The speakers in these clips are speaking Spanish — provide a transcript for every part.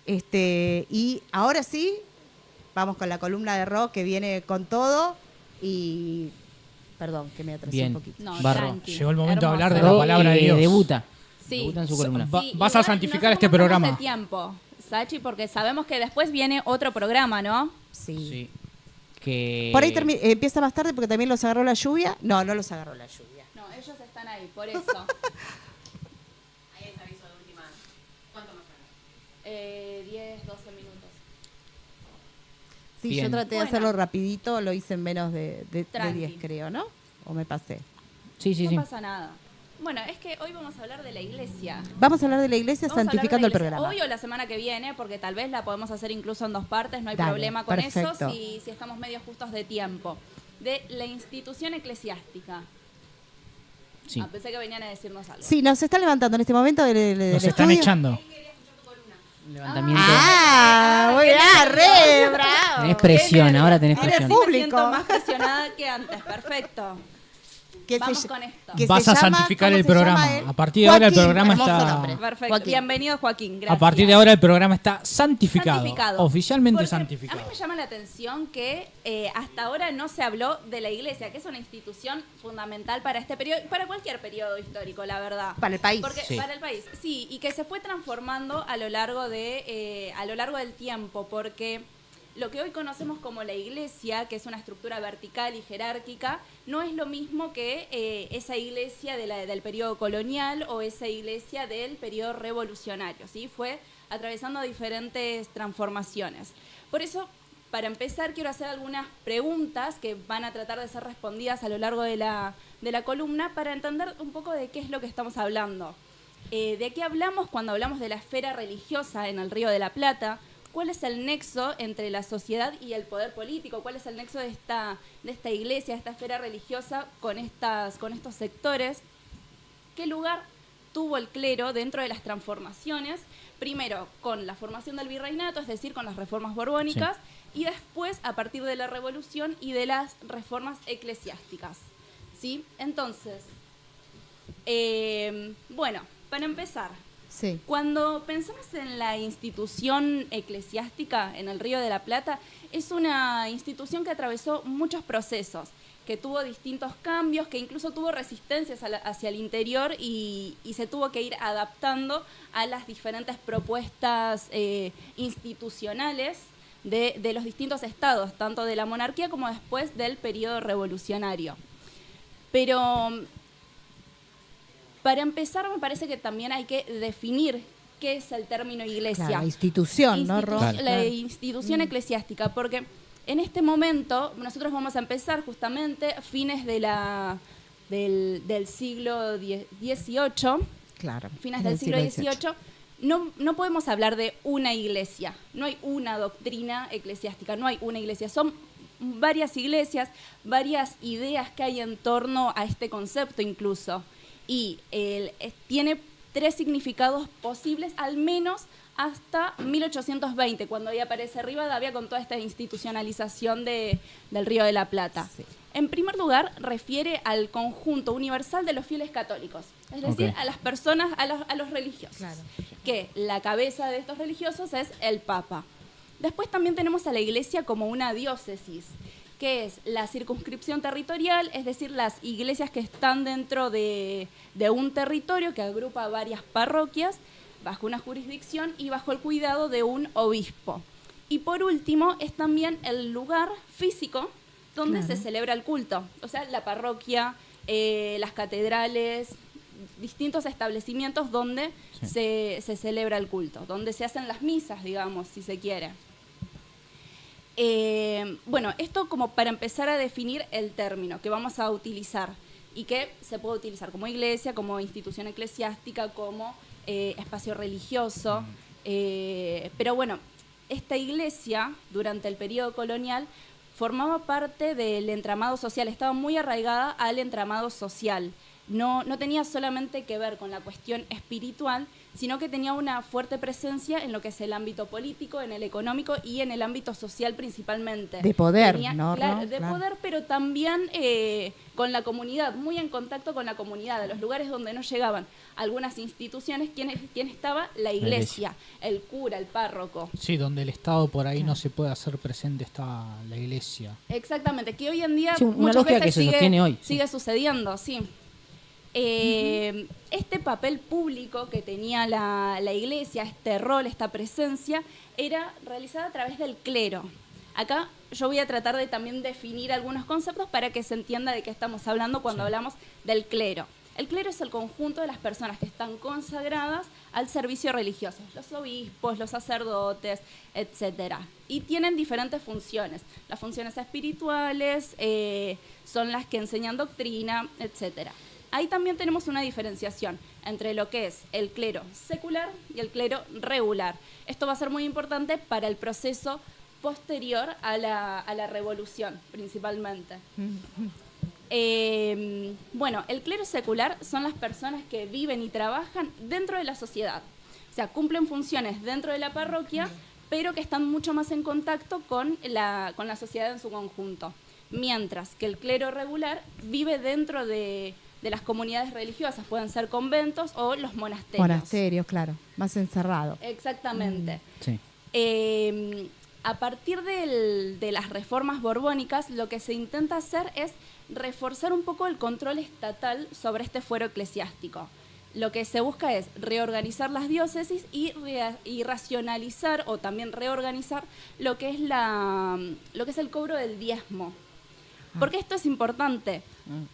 Y ahora sí, vamos con la columna de rock que viene con todo y... Perdón, que me atrasé un poquito. No, Barro. tranqui. Llegó el momento de hablar de Hermoso. la palabra de Dios. Debuta. Sí. Debuta en su columna. Va- Sí, vas a igual santificar no este somos programa. de tiempo, Sachi, porque sabemos que después viene otro programa, ¿no? Sí. Sí. Que... Por ahí empieza más tarde porque también los agarró la lluvia. No los agarró la lluvia. No, ellos están ahí, por eso. Ahí es aviso de última. ¿Cuánto más o 10, 12 minutos. Sí, Bien. yo traté de Bueno. hacerlo rapidito, lo hice en menos de Tranqui. 10, creo, ¿no? ¿O me pasé? Sí, sí, No sí. pasa nada. Bueno, es que hoy vamos a hablar de la iglesia. Vamos a hablar de la iglesia Vamos a hablar santificando el de la iglesia. programa. Hoy o la semana que viene, porque tal vez la podemos hacer incluso en 2 partes, no hay Dale, problema con perfecto. eso si estamos medio justos de tiempo. De la institución eclesiástica. Sí. Ah, pensé que venían a decirnos algo. Sí, nos está levantando en este momento del Nos están estudio. echando. Levantamiento. Muy bien, re, bravo. Tenés presión, Qué ahora tenés Ahora presión. sí me Público. siento más presionada que antes, perfecto. Que Vamos se- con esto. que Vas se a llama- santificar ¿cómo el se llama programa. él? A partir de ahora el Joaquín, programa hermoso está... nombre. Perfecto. Joaquín. Bienvenido, Joaquín. Gracias. A partir de ahora el programa está santificado. Santificado. Oficialmente Porque santificado. A mí me llama la atención que hasta ahora no se habló de la iglesia, que es una institución fundamental para este periodo, para cualquier periodo histórico, la verdad. Para el país. Porque, Sí. Para el país, sí, y que se fue transformando a lo largo del tiempo, porque lo que hoy conocemos como la iglesia, que es una estructura vertical y jerárquica, no es lo mismo que esa iglesia del periodo colonial o esa iglesia del periodo revolucionario, ¿sí? Fue atravesando diferentes transformaciones. Por eso, para empezar, quiero hacer algunas preguntas que van a tratar de ser respondidas a lo largo de la columna para entender un poco de qué es lo que estamos hablando. ¿De qué hablamos cuando hablamos de la esfera religiosa en el Río de la Plata? ¿Cuál es el nexo entre la sociedad y el poder político? ¿Cuál es el nexo de esta iglesia, de esta esfera religiosa con estos sectores? ¿Qué lugar tuvo el clero dentro de las transformaciones? Primero, con la formación del virreinato, es decir, con las reformas borbónicas, y después a partir de la revolución y de las reformas eclesiásticas. ¿Sí? Entonces, bueno, para empezar, Sí. cuando pensamos en la institución eclesiástica en el Río de la Plata, es una institución que atravesó muchos procesos, que tuvo distintos cambios, que incluso tuvo resistencias hacia el interior y se tuvo que ir adaptando a las diferentes propuestas institucionales de los distintos estados, tanto de la monarquía como después del periodo revolucionario. Pero para empezar, me parece que también hay que definir qué es el término iglesia. Claro, la institución, ¿no, Ro? Claro. La institución eclesiástica, porque en este momento nosotros vamos a empezar justamente fines del siglo XVIII, Claro. fines en del el siglo XVIII, no podemos hablar de una iglesia, no hay una doctrina eclesiástica, no hay una iglesia, son varias iglesias, varias ideas que hay en torno a este concepto incluso, y tiene 3 significados posibles, al menos hasta 1820, cuando ahí aparece Rivadavia con toda esta institucionalización del Río de la Plata. Sí. En primer lugar, refiere al conjunto universal de los fieles católicos, es decir, Ok. a las personas, a los religiosos, Claro. que la cabeza de estos religiosos es el Papa. Después también tenemos a la Iglesia como una diócesis, que es la circunscripción territorial, es decir, las iglesias que están dentro de un territorio que agrupa varias parroquias bajo una jurisdicción y bajo el cuidado de un obispo. Y por último, es también el lugar físico donde Claro. se celebra el culto, o sea, la parroquia, las catedrales, distintos establecimientos donde se celebra el culto, donde se hacen las misas, digamos, si se quiere. Bueno, esto como para empezar a definir el término que vamos a utilizar y que se puede utilizar como iglesia, como institución eclesiástica, como espacio religioso. Pero bueno, esta iglesia durante el periodo colonial formaba parte del entramado social, estaba muy arraigada al entramado social. no tenía solamente que ver con la cuestión espiritual, sino que tenía una fuerte presencia en lo que es el ámbito político, en el económico y en el ámbito social principalmente. De poder, Tenía, ¿no? Claro, Claro. poder, pero también con la comunidad, muy en contacto con la comunidad, de los lugares donde no llegaban algunas instituciones, ¿quién estaba? La iglesia, el cura, el párroco. Sí, donde el Estado por ahí no se puede hacer presente está la iglesia. Exactamente, que hoy en día Sí, una muchas lógica veces que se sostiene hoy, sí. sigue sucediendo, sí. Este papel público que tenía la iglesia, este rol, esta presencia, era realizada a través del clero. Acá yo voy a tratar de también definir algunos conceptos para que se entienda de qué estamos hablando cuando hablamos del clero. El clero es el conjunto de las personas que están consagradas al servicio religioso, los obispos, los sacerdotes, etcétera. Y tienen diferentes funciones. Las funciones espirituales son las que enseñan doctrina, etcétera. Ahí también tenemos una diferenciación entre lo que es el clero secular y el clero regular. Esto va a ser muy importante para el proceso posterior a la revolución, principalmente. Bueno, el clero secular son las personas que viven y trabajan dentro de la sociedad. O sea, cumplen funciones dentro de la parroquia, pero que están mucho más en contacto con la sociedad en su conjunto. Mientras que el clero regular vive dentro de las comunidades religiosas, pueden ser conventos o los monasterios. Monasterios, claro, más encerrado. Exactamente. Sí. A partir de las reformas borbónicas, lo que se intenta hacer es reforzar un poco el control estatal sobre este fuero eclesiástico. Lo que se busca es reorganizar las diócesis y racionalizar o también reorganizar lo que es el cobro del diezmo. ¿Por qué esto es importante?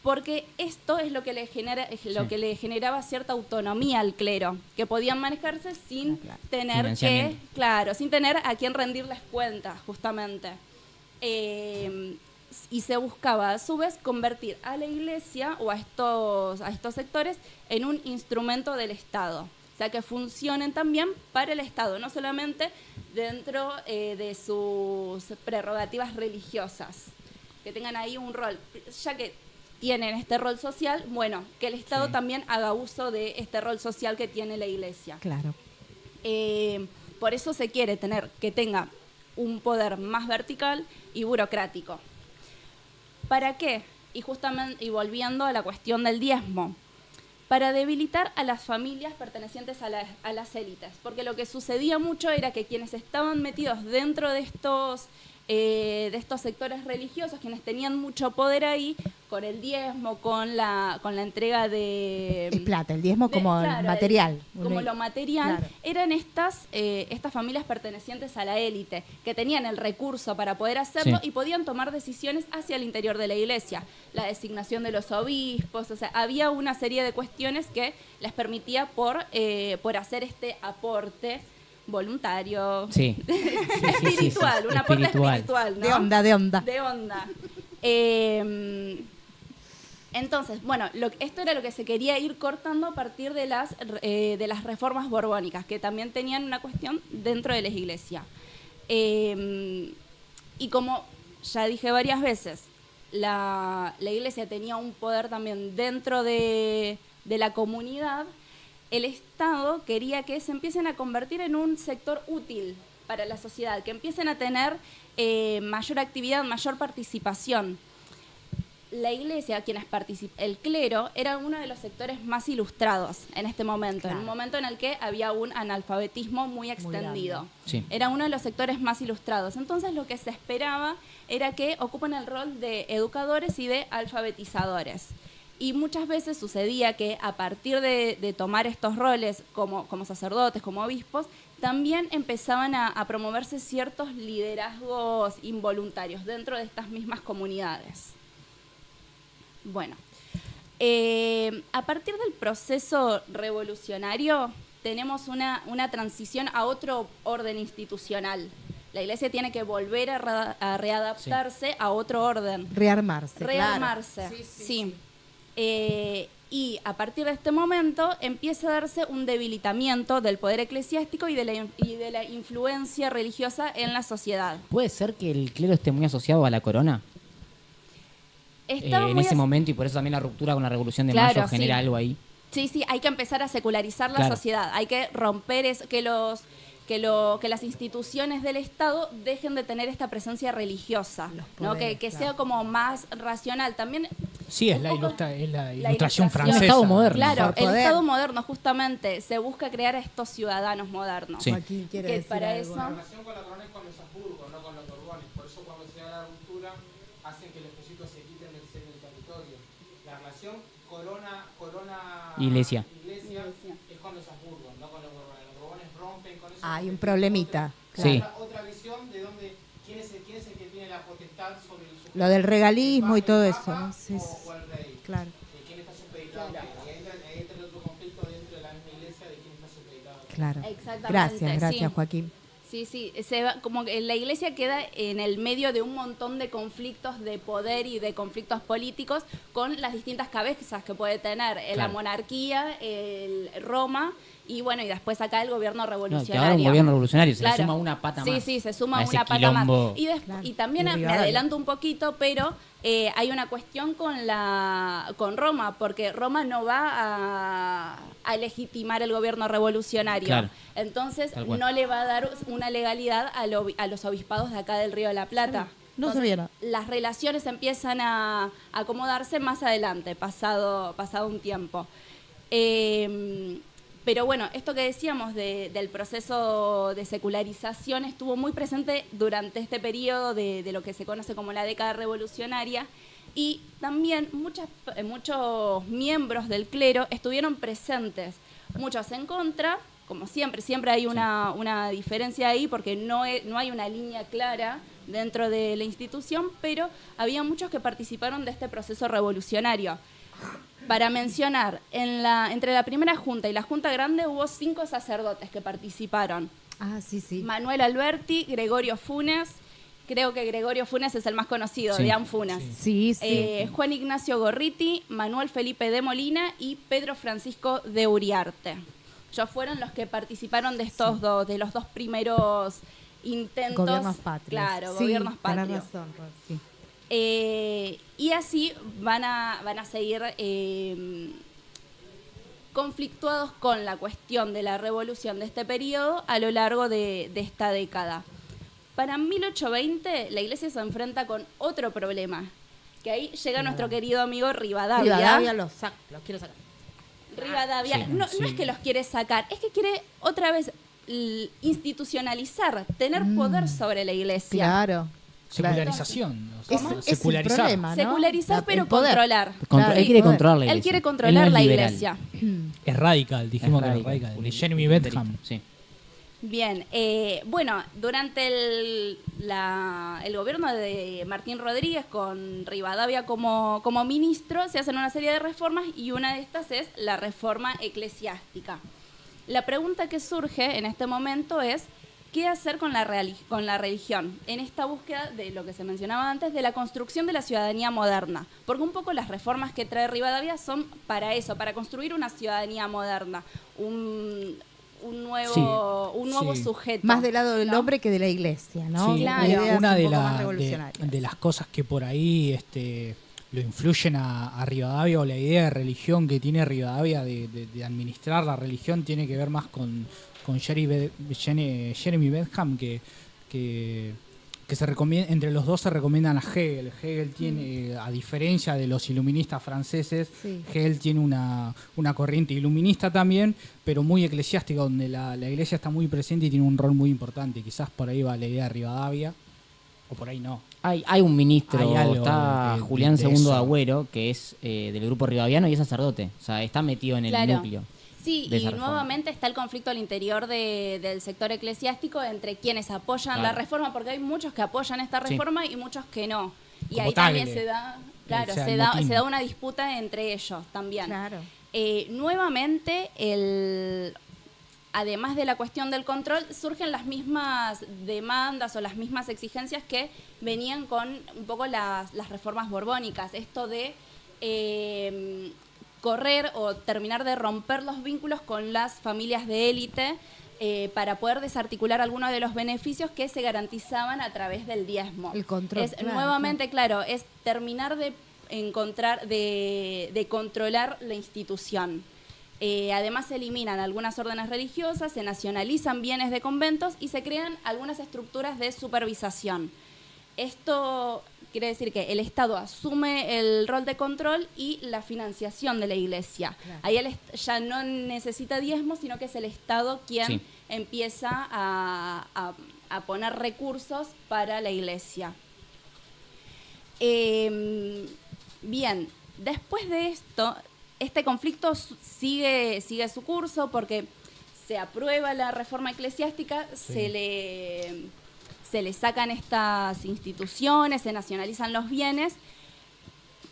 Porque esto es lo que le generaba cierta autonomía al clero, que podían manejarse sin tener sin tener a quien rendirles cuentas, justamente. Y se buscaba a su vez convertir a la iglesia o a estos sectores en un instrumento del Estado. O sea, que funcionen también para el Estado, no solamente dentro de sus prerrogativas religiosas, que tengan ahí un rol, ya que tienen este rol social, bueno, que el Estado también haga uso de este rol social que tiene la iglesia. Claro. Por eso se quiere que tenga un poder más vertical y burocrático. ¿Para qué? Y volviendo a la cuestión del diezmo, para debilitar a las familias pertenecientes a las élites, porque lo que sucedía mucho era que quienes estaban metidos dentro de estos sectores religiosos, quienes tenían mucho poder ahí, con el diezmo, con la entrega de... Es plata, el diezmo como material. Como lo material, claro. Eran estas familias pertenecientes a la élite, que tenían el recurso para poder hacerlo y podían tomar decisiones hacia el interior de la iglesia. La designación de los obispos, o sea, había una serie de cuestiones que les permitía por hacer este aporte voluntario, espiritual, un aporte espiritual, ¿no? De onda. De onda. Entonces, bueno, esto era lo que se quería ir cortando a partir de las reformas borbónicas, que también tenían una cuestión dentro de la iglesia. Y como ya dije varias veces, la iglesia tenía un poder también dentro de la comunidad. El Estado quería que se empiecen a convertir en un sector útil para la sociedad, que empiecen a tener mayor actividad, mayor participación. La iglesia, el clero, era uno de los sectores más ilustrados en este momento, en un momento en el que había un analfabetismo muy extendido. Era uno de los sectores más ilustrados. Entonces lo que se esperaba era que ocupen el rol de educadores y de alfabetizadores. Y muchas veces sucedía que a partir de tomar estos roles como sacerdotes, como obispos, también empezaban a promoverse ciertos liderazgos involuntarios dentro de estas mismas comunidades. Bueno, a partir del proceso revolucionario tenemos una transición a otro orden institucional. La iglesia tiene que volver a readaptarse a otro orden. Rearmarse. Claro. Sí. Y a partir de este momento empieza a darse un debilitamiento del poder eclesiástico y de la influencia religiosa en la sociedad. ¿Puede ser que el clero esté muy asociado a la corona? Estaba en muy ese as- momento, y por eso también la ruptura con la Revolución de Claro, Mayo genera sí. algo ahí. Sí, hay que empezar a secularizar la Claro. sociedad, hay que romper eso, que las instituciones del Estado dejen de tener esta presencia religiosa, Los ¿no? poderes, Que claro. sea como más racional. También Sí, es un la, poco- ilustración ilustración. francesa. El Estado moderno. Claro, Por el poder. Estado moderno justamente se busca crear a estos ciudadanos modernos. Sí. Joaquín quiere Que decir para algo. eso La relación con la corona es con los Habsburgo, no con los Borbones. Por eso cuando se da la ruptura hacen que los jesuitas se quiten del territorio. La relación Iglesia. es con los Habsburgo, no con los Borbones. Los Borbones rompen con eso. Hay un porque problemita. Sí. Otra visión de dónde, quién es el que tiene la potestad sobre el sujeto. Lo del regalismo y todo ¿El eso, Papa ¿no? Sí, sí. o el rey? Claro, ¿Quién está supeditado a quién? Ahí entra el otro conflicto dentro de la misma iglesia de quién está supeditado a quién. claro. Exactamente, Gracias, sí. Joaquín. Sí, como que la iglesia queda en el medio de un montón de conflictos de poder y de conflictos políticos con las distintas cabezas que puede tener la Claro. monarquía, Roma y bueno, y después acá el gobierno No, que revolucionario. ahora un gobierno revolucionario, se Claro. le suma una pata más. Sí, se suma a ese una pata quilombo. más. Claro. Y también Y me Rivadavia. adelanto un poquito, pero hay una cuestión con Roma, porque Roma no va a legitimar el gobierno revolucionario. Claro. Entonces Tal cual. no le va a dar una legalidad a los obispados de acá del Río de la Plata. No Entonces, sabía nada. las relaciones empiezan a acomodarse más adelante, pasado un tiempo. Pero bueno, esto que decíamos del proceso de secularización estuvo muy presente durante este periodo de lo que se conoce como la década revolucionaria y también muchos miembros del clero estuvieron presentes, muchos en contra, como siempre hay una diferencia ahí porque no hay una línea clara dentro de la institución, pero había muchos que participaron de este proceso revolucionario. Para mencionar, entre la primera junta y la junta grande hubo 5 sacerdotes que participaron. Ah, sí, sí. Manuel Alberti, Gregorio Funes, creo que Gregorio Funes es el más conocido, Sí. Deán Funes. Sí, sí. Juan Ignacio Gorriti, Manuel Felipe de Molina y Pedro Francisco de Uriarte. Ellos fueron los que participaron de estos de los dos primeros intentos. Gobiernos patrios. Claro, Sí, gobiernos tenés patrios. razón, Ros, sí. Y así van a seguir conflictuados con la cuestión de la revolución de este periodo a lo largo de esta década. Para 1820 la iglesia se enfrenta con otro problema, que ahí llega nuestro querido amigo Rivadavia. Rivadavia los quiero sacar. Rivadavia, Sí, no sí. es que los quiere sacar, es que quiere otra vez institucionalizar, tener poder sobre la iglesia. Claro. Secularización. o sea, Es el secularizar. problema, ¿no? Secularizar, El pero poder. controlar. Claro, Él quiere poder. controlar la iglesia. Él quiere Él controlar no es la liberal. iglesia. Es radical, dijimos que es radical. De Jeremy Bentham. Sí. Bien, bueno, durante el gobierno de Martín Rodríguez con Rivadavia como ministro se hacen una serie de reformas y una de estas es la reforma eclesiástica. La pregunta que surge en este momento es ¿qué hacer con la religión? En esta búsqueda de lo que se mencionaba antes, de la construcción de la ciudadanía moderna. Porque un poco las reformas que trae Rivadavia son para eso, para construir una ciudadanía moderna, un nuevo sí. sujeto. Más del lado del ¿no? hombre que de la iglesia, ¿no? Sí, Claro. Ideas una un de, poco más la- revolucionarias. de las cosas que por ahí lo influyen a Rivadavia, o la idea de religión que tiene Rivadavia de administrar la religión, tiene que ver más con Jeremy Bentham, que se recomienda, entre los dos se recomiendan a Hegel. Hegel tiene, a diferencia de los iluministas franceses, Sí. Hegel tiene una corriente iluminista también, pero muy eclesiástica, donde la iglesia está muy presente y tiene un rol muy importante. Quizás por ahí va la idea de Rivadavia, o por ahí no. Hay un ministro, Hay algo está de Julián II eso. Agüero, que es del grupo ribaviano y es sacerdote. O sea, está metido en el Claro. núcleo. Sí, de y esa reforma. nuevamente está el conflicto al interior del sector eclesiástico entre quienes apoyan Claro. la reforma, porque hay muchos que apoyan esta Sí. reforma y muchos que no. Y Como ahí también Tagle. se da, claro, sea, se el da, motín. se da una disputa entre ellos también. Claro. Nuevamente, además de la cuestión del control, surgen las mismas demandas o las mismas exigencias que venían con un poco las reformas borbónicas. Esto de correr o terminar de romper los vínculos con las familias de élite para poder desarticular algunos de los beneficios que se garantizaban a través del diezmo. El control, Es claro, nuevamente, claro, es terminar de de controlar la institución. Además se eliminan algunas órdenes religiosas, se nacionalizan bienes de conventos y se crean algunas estructuras de supervisación. Esto quiere decir que el Estado asume el rol de control y la financiación de la Iglesia. Claro. Ahí ya no necesita diezmos, sino que es el Estado quien empieza a poner recursos para la Iglesia. Bien, después de esto, este conflicto sigue su curso porque se aprueba la reforma eclesiástica, se le sacan estas instituciones, se nacionalizan los bienes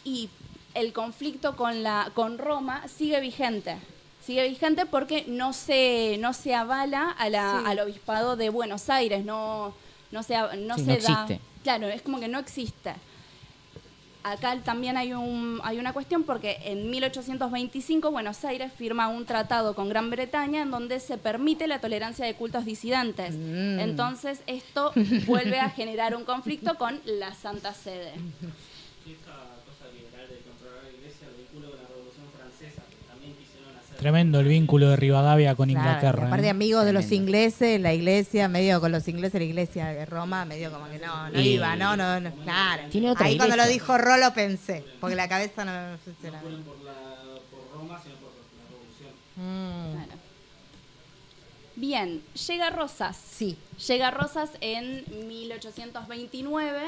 y el conflicto con Roma sigue vigente. Sigue vigente porque no se avala al obispado de Buenos Aires, no se da. Existe. Claro, es como que no existe. Acá también hay una cuestión porque en 1825 Buenos Aires firma un tratado con Gran Bretaña en donde se permite la tolerancia de cultos disidentes. Entonces esto vuelve a generar un conflicto con la Santa Sede. Tremendo el vínculo de Rivadavia con Inglaterra. Aparte de amigos de los ingleses, la iglesia, medio con los ingleses, la iglesia de Roma, medio como que no iba, no, claro. Tiene otra Ahí iglesia. cuando lo dijo Rolo pensé, porque la cabeza no funciona. No por Roma, sino por la revolución. Claro. Bien, llega Rosas. Sí. Llega Rosas en 1829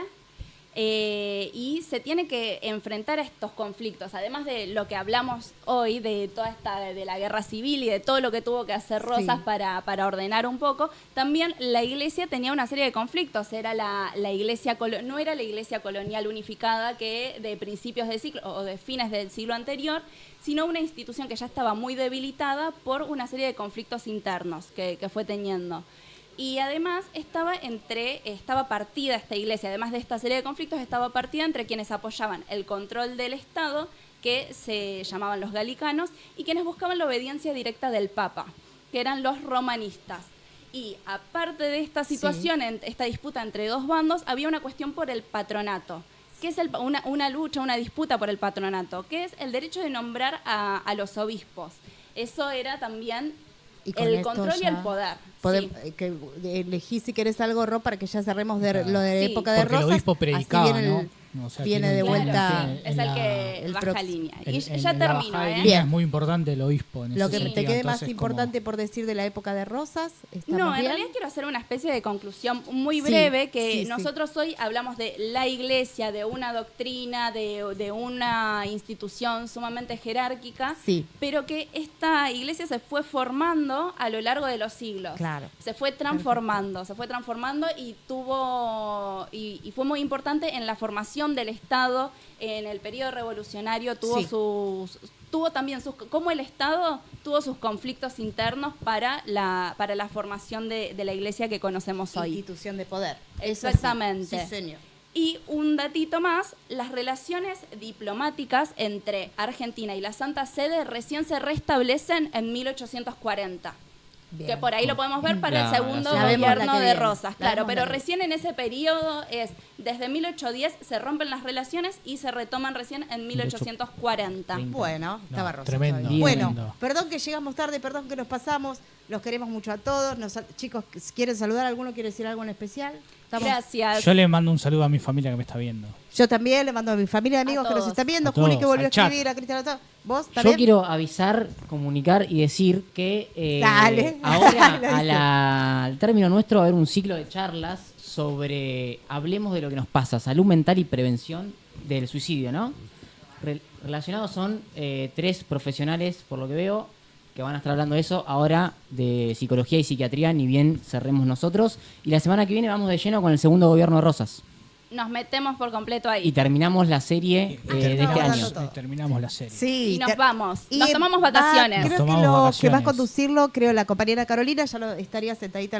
y se tiene que enfrentar a estos conflictos. Además de lo que hablamos hoy, de toda de la guerra civil y de todo lo que tuvo que hacer Rosas para ordenar un poco, también la iglesia tenía una serie de conflictos. Era la iglesia no era la iglesia colonial unificada que de principios del siglo o de fines del siglo anterior, sino una institución que ya estaba muy debilitada por una serie de conflictos internos que fue teniendo. Y además estaba partida esta iglesia, además de esta serie de conflictos, estaba partida entre quienes apoyaban el control del Estado, que se llamaban los galicanos, y quienes buscaban la obediencia directa del Papa, que eran los romanistas. Y aparte de esta situación, esta disputa entre dos bandos, había una cuestión por el patronato, que es una lucha, una disputa por el patronato, que es el derecho de nombrar a los obispos. Eso era también el control y el poder. Que elegí si querés algo, Ro, para que ya cerremos lo de la época de Porque Rosas. el obispo predicaba, así viene ¿no? O sea, viene de vuelta. Claro, es el que baja línea. Y ya termino, Bien. Es muy importante el obispo en Lo ese que sentido. te quede más Entonces, importante por decir de la época de Rosas. No, en realidad quiero hacer una especie de conclusión muy breve, que nosotros hoy hablamos de la iglesia, de una doctrina, de una institución sumamente jerárquica, pero que esta iglesia se fue formando a lo largo de los siglos. Claro. Se fue transformando y fue muy importante en la formación del Estado en el periodo revolucionario. Como el Estado tuvo sus conflictos internos para la formación de la iglesia que conocemos hoy. Institución de poder. Exactamente. Sí, señor. Y un datito más, las relaciones diplomáticas entre Argentina y la Santa Sede recién se restablecen en 1840. Bien. Que por ahí lo podemos ver para el segundo gobierno de Rosas, claro, pero recién en ese periodo desde 1810 se rompen las relaciones y se retoman recién en 1840. Bueno, estaba Rosas. Tremendo. Bueno, perdón que llegamos tarde, perdón que nos pasamos, los queremos mucho a todos. Chicos, ¿quieren saludar? ¿Alguno quiere decir algo en especial? Gracias. Yo le mando un saludo a mi familia que me está viendo. Yo también le mando a mi familia de amigos que nos están viendo, Juli que volvió a escribir, a Cristian. ¿Vos también? Yo quiero avisar, comunicar y decir que ahora al término nuestro va a haber un ciclo de charlas sobre, hablemos de lo que nos pasa, salud mental y prevención del suicidio, ¿no? Relacionados son 3 profesionales, por lo que veo, que van a estar hablando de eso ahora, de psicología y psiquiatría, ni bien cerremos nosotros. Y la semana que viene vamos de lleno con el segundo gobierno de Rosas. Nos metemos por completo ahí. Y terminamos la serie de este año. Terminamos la serie. Sí, y nos vamos. Y nos tomamos vacaciones. Creo que va a conducirlo, la compañera Carolina, ya lo estaría sentadita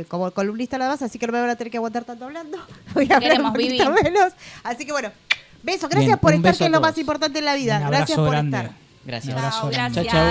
como columnista nada más, así que no me van a tener que aguantar tanto hablando. Voy a hablar un poquito menos. Así que bueno, besos, gracias por estar, que es lo más importante en la vida. Gracias por estar. Gracias. Chao, gracias. Chao.